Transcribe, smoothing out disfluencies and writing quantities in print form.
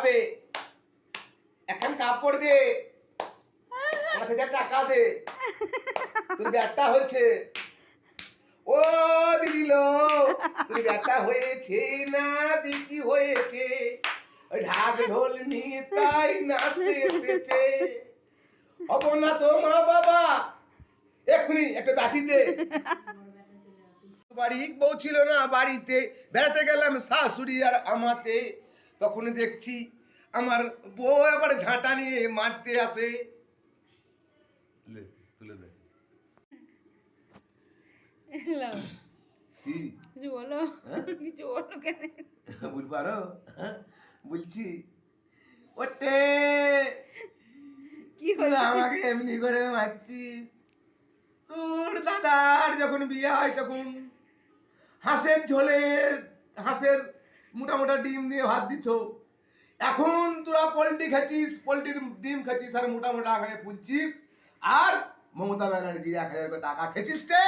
যাবে, এখন কাপড় দে, আমার থেকে টাকা দে, তোর ব্যাটা হয়েছে। ও দিদি লো, তোর ব্যাটা হয়েছে না বিক্রি হয়েছে, ওই ঢাক ঢোল নিয়ে তাই নাচতে এসেছে। হব না তো মা বাবা, এক্ষুনি একটা বাটিতে। বাড়ি বউ ছিল না বাড়িতে, বেড়াতে গেলাম শাশুড়ি আর আমাতে, তখন দেখছি আমার বউ আবার ঝাঁটা নিয়ে মারতে আসে। তুলে দে কি কিছু বলো, কিছু বলো কেন? বুঝ পারো, বলছি ওটে কি তুই হলো? আমাকে এমনি করে মারছিস। তোর দাদার যখন বিয়ে হয় তখন হাঁসের ঝোলের, হাঁসের মোটা মোটা ডিম দিয়ে ভাত দিত, এখন তোরা পোল্ট্রি খাচ্ছিস, পোল্ট্রির ডিম খাচ্ছিস আর মোটা মোটা হয়ে ফুলছিস, আর মমতা ব্যানার্জি 1,000 টাকা খেছিস রে।